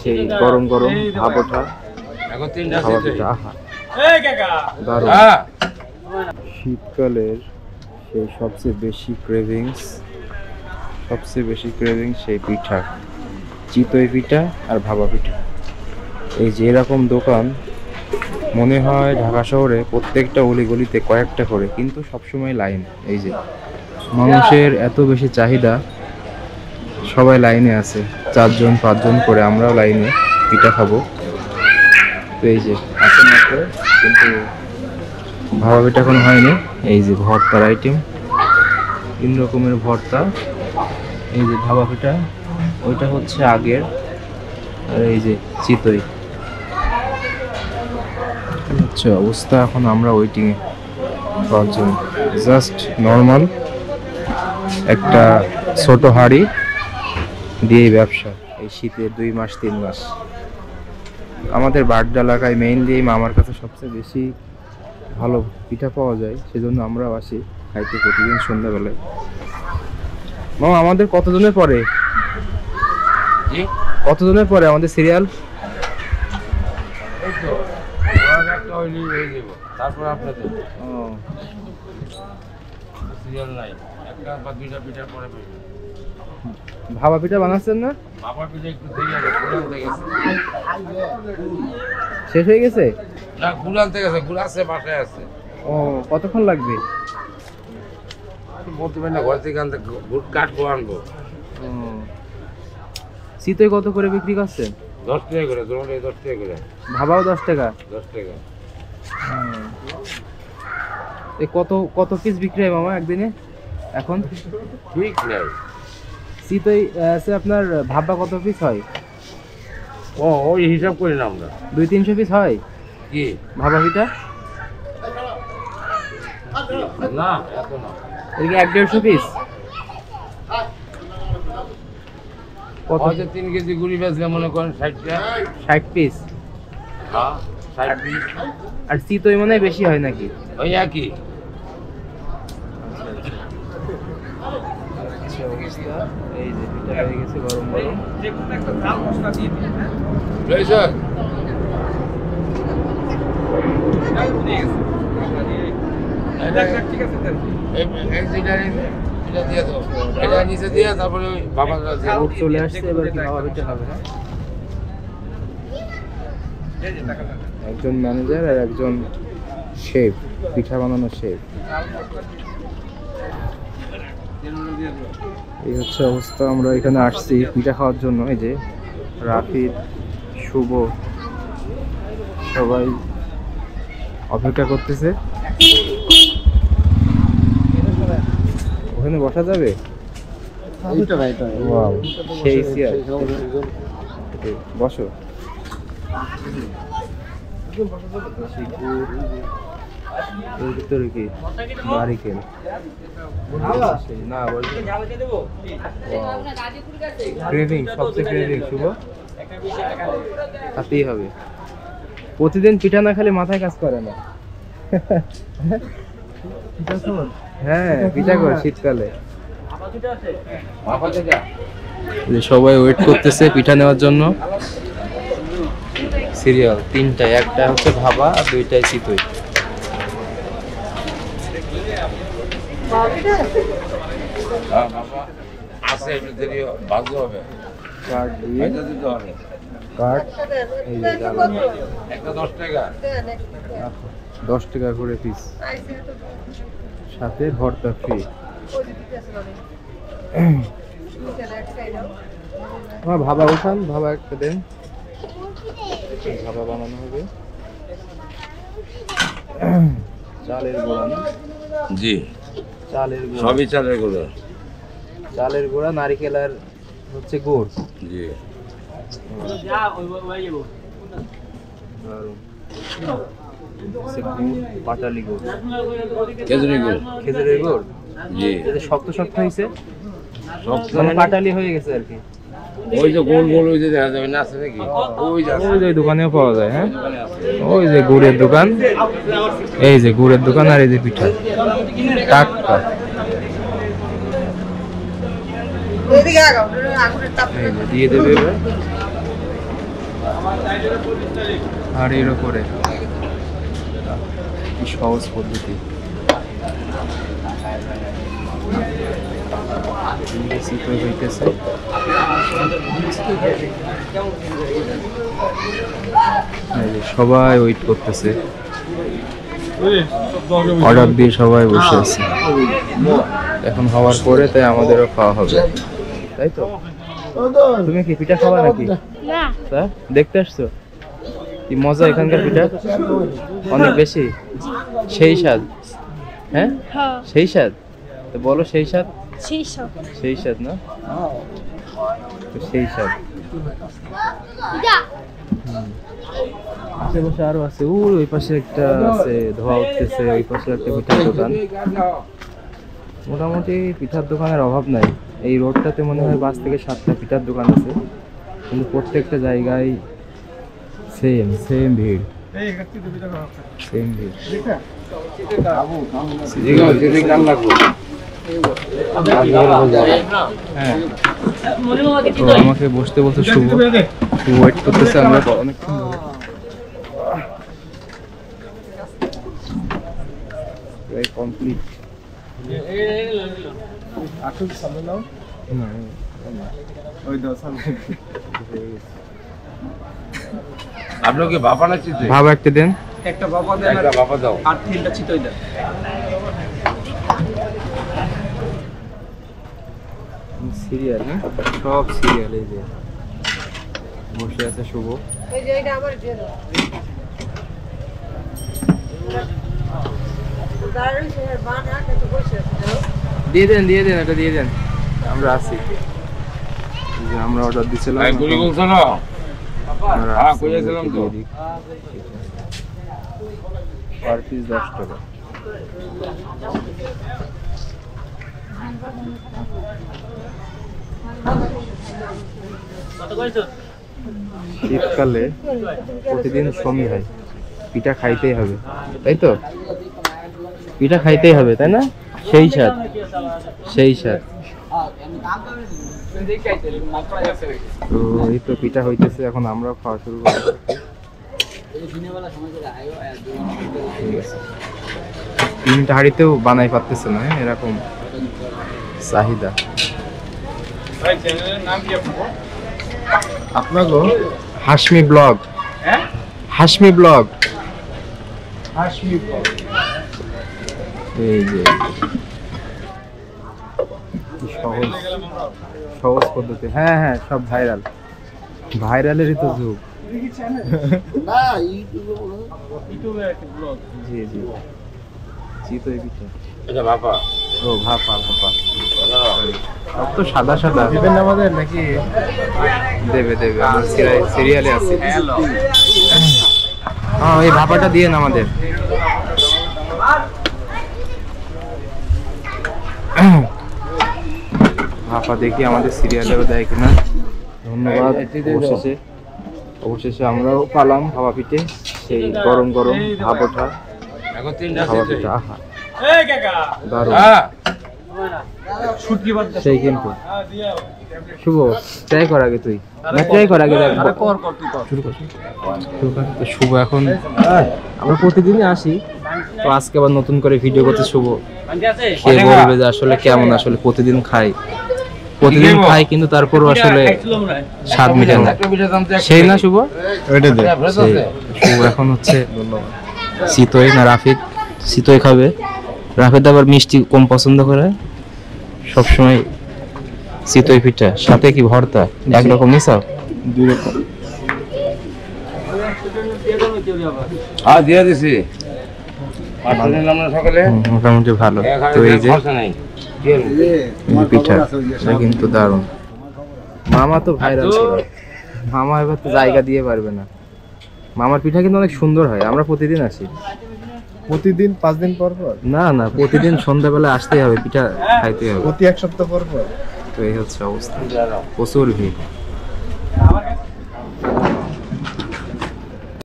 সেই গরম গরম ভাপ ওঠা ভাপা পিঠা, আহা দারুণ। শীতকালের সেই সবচেয়ে বেশি ক্রেভিংস সেই পিঠা, চিতই পিঠা আর ভাপা পিঠা। এই যে এরকম দোকান মনে হয় ঢাকা শহরে প্রত্যেকটা অলিগলিতে কয়েকটা করে, কিন্তু সবসময় লাইন। এই যে মানুষের এত বেশি চাহিদা, সবাই লাইনে আছে, 4 জন 5 জন করে, আমরাও লাইনে পিঠা খাবো। তো এই যে আছে মাত্র, কিন্তু ভাপা পিঠা এখনো হয়নি। এই যে ভর্তার আইটেম, 3 রকমের ভর্তা। এই যে ভাপা পিঠা, ওইটা হচ্ছে আগের, আর এই যে চিতই হচ্ছে অবস্থা। এখন আমরা ওয়েটিং এ পাওয়ার জন্য। জাস্ট নর্মাল একটা ছোট হাঁড়ি দিয়ে ব্যবসা এই শীতে 2 মাস 3 মাস। আমাদের বাড্ডা এলাকায় মেইনলি মামার কাছে সবচেয়ে বেশি ভালো পিঠা পাওয়া যায়, সেজন্য আমরাও আসি খাইতে প্রতিদিন সন্ধ্যাবেলায়। মামা আমাদের কতজনের পরে আমাদের সিরিয়াল? তারপর আপনাদের সিরিয়াল নাই, একটা বা 2টা পিঠার পরে ভাপা পিঠা বানাচ্ছেন না? বাবার পিঠা একটু দেরি হবে, গুড় আনতে গেছে। শেষ হয়ে গেছে? না, গুড় আনতে গেছে, গুড় আছে, বাসায় আছে। ও, কতক্ষণ লাগবে? বলতে পারি না, ঘর থেকে আনতে গুড় কাটবো, আনবো। চিতই কত করে বিক্রি করছেন? 10 টাকা করে, 10 টাকা করে। ভাবাও 10 টাকা? 10 টাকা। কত পিস বিক্রি হয় মামা একদিনে এখন? ঠিক নাই। চিতই আছে আপনার, ভাবা কত পিস হয়? ওই হিসাব করি না আমরা। 200-300 পিস হয় কি ভাবা পিঠা? না, এত না। এদিকে 1-150 পিস। কত? 3 কেজি গুড়ি বেচলে মনে করেন 60 টাকা। 60 পিস? হ্যাঁ, 60 পিস। আর চিতই মনে হয় বেশি হয় নাকি? ওই একই। এই যে পিঠা হয়ে গেছে গরম গরম। একটা ঝাল মশলা দিয়ে দিন। রয়েছে ঠিক আছে। এই যেটা দিয়ে দাও, এটা নিচে দিয়ে তারপরে ওই বাবা চলে আসছে, এবার কি ভাবা পিঠা হবে? একজন ম্যানেজার আর একজন শেফ, পিঠা বানানো শেফ। এই হচ্ছে অবস্থা। আমরা এখানে আসছি পিঠা খাওয়ার জন্য। এই যে রাফিদ, শুভ সবাই অপেক্ষা করতেছে। ওখানে বসা যাবে? ওয়াও, সেই চেয়ার। বসো। এর ভিতরে কি নারিকেল? না, ক্রেভিং, সবচেয়ে ক্রেভিং শুভ, খাতেই হবে। প্রতিদিন পিঠা না খেলে মাথায় কাজ করে না। হ্যাঁ, পিঠা করে শীতকালে। সবাই ওয়েট করতেছে পিঠা নেওয়ার জন্য। সিরিয়াল 3টায়, একটা হচ্ছে ভাবা আর 2টায় চিতই। আছে, একটু দেরি ভাজতে হবে। কার্ড দিয়ে দিতে হবে। কার্ড, এই যে একটা 10 টাকা। 10 টাকা করে পিস, সাথে ভর্তা ফ্রি। আমার ভাবা উঠান, ভাবা একটা দেন, ভাবা বানানো হবে। চালের গুঁড়া? জি, চালের গুঁড়া, সবই চালের গুঁড়ো। চালের গুঁড়া, নারিকেল আর হচ্ছে গুড়। জি, পাটালি গুড়, খেজুরি গুড়। খেজুরের গুড়। জি, এটা শক্ত শক্ত হয়েছে, শক্ত মানে পাটালি হয়ে গেছে আর কি। ওই যে গোল গোল, ওই যে দেখা যাবে না, আছে নাকি? ওই যে দোকানেও পাওয়া যায়। হ্যাঁ, ওই যে গুড়ের দোকান, এই যে গুড়ের দোকান, আর এই যে পিঠা টাটকা। এই যে দিয়ে দেবে এবার। আর এর উপরে কি সহজ পদ্ধতি। চিতই হইতেছে। সবাই ওয়েট করতেছে, অর্ডার দিয়ে সবাই বসে আছে। এখন হওয়ার পরে তাই আমাদেরও খাওয়া হবে, তাই তো? তুমি কি পিঠা খাওয়া নাকি? তা দেখতে আসছো? কি মজা এখানকার পিঠা, অনেক বেশি। সেই স্বাদ, হ্যাঁ সেই স্বাদ। তো বলো সেই স্বাদ, সেই স্বাদ না? তো সেই স্বাদ। আশেপাশে আরো আছে, ওই পাশে একটা আছে, ধোয়া উঠতেছে, ওই পাশে একটা পিঠার দোকান। মোটামুটি পিঠার দোকানের অভাব নাই এই রোডটাতে, মনে হয় 5 থেকে 7টা পিঠার দোকান আছে, কিন্তু প্রত্যেকটা জায়গায় সেম ভিড়, সেম ভিড়। হ্যাঁ, তো আমাকে বসতে বলতে শুভ ওয়েট করতেছে, আমরা অনেকক্ষণ ধরে কমপ্লিট। আপনাকে বাবা না চিতই? ভাবা একটা দেন, একটা বাবা দেন, একটা বাবা দাও, আর 3টা চিতই দেন। সিরিয়াল না, সব সিরিয়াল। এই যে বসে আছে শুভ, দিয়ে দেন এটা দিয়ে দেন, আমরা আছি। এই যে আমরা অর্ডার দিছিলাম, গুলি বলছো না? হ্যাঁ, কইয়াছিলাম তো। পার পিস 10 টাকা। শীতকালে প্রতিদিন সন্ধ্যায় পিঠা খাইতেই হবে, তাই তো? পিঠা খাইতেই হবে, তাই না? সেই স্বাদ, সেই স্বাদ। তো এই তো পিঠা হইতেছে, এখন আমরাও খাওয়া শুরু করব। তিনটা হাঁড়িতেও বানাই পারতেছে না, এরকম চাহিদা। আপনাকে হাশমি ব্লগ, হাশমি ব্লগ, এই যে সহজ সহজ পদ্ধতি। হ্যাঁ, সব ভাইরালেরই তো যুগ। জি চিতই পিঠা, এটা বাবা। ও ভাপা, সব তো সাদা দেবেন আমাদের নাকি? দেবে, আমরা সিরিয়ালে আছি। হ্যাঁ, এই ভাপাটা দিয়ে আমাদের। ভাপা দেখি আমাদের সিরিয়ালেও দেয় কিনা। ধন্যবাদ। অবশেষে আমরাও পালাম ভাপা পিঠে, সেই গরম ভাপ ওঠা এখন 3টা ভাপা চিতই। পিঠা। আহা দারুণ, হ্যাঁ, সেই কিন্তু। শুভ ট্রাই কর আগে, তুই না ট্রাই কর আগে, শুরু কর। তো শুভ এখন, আমরা প্রতিদিনই আসি, তো আজকে আবার নতুন করে ভিডিও করতে শুভ খেয়ে বলবে যে আসলে কেমন, আসলে প্রতিদিন খাই কিন্তু তারপরও আসলে স্বাদ মিটে না, একটা পিঠার দাম তো 1 সেই না শুভ? ওইটা দে। শুভ এখন হচ্ছে চিতই না রাফিদ চিতই খাবে। রাফিদ আবার মিষ্টি কম পছন্দ করে, সবসময় চিতই পিঠা, সাথে কি ভর্তা, একরকম নিছাও? 2 রকম। হ্যাঁ, দিয়ে দিছি। পাঠালেন আমরা সকালে, মোটামুটি ভালো। তো এই যে পিঠা, এটা কিন্তু দারুণ। মামা তো ভাইরাল, মামা এবার তো জায়গা দিয়ে পারবে না। মামার পিঠা কিন্তু অনেক সুন্দর হয়, আমরা প্রতিদিন আসি। প্রতিদিন 5 দিন পর না প্রতিদিন সন্ধ্যাবেলা আসতেই হবে, পিঠা খাইতে হবে প্রতি 1 সপ্তাহ পর। তো এই হচ্ছে অবস্থা, প্রচুর ভিড়।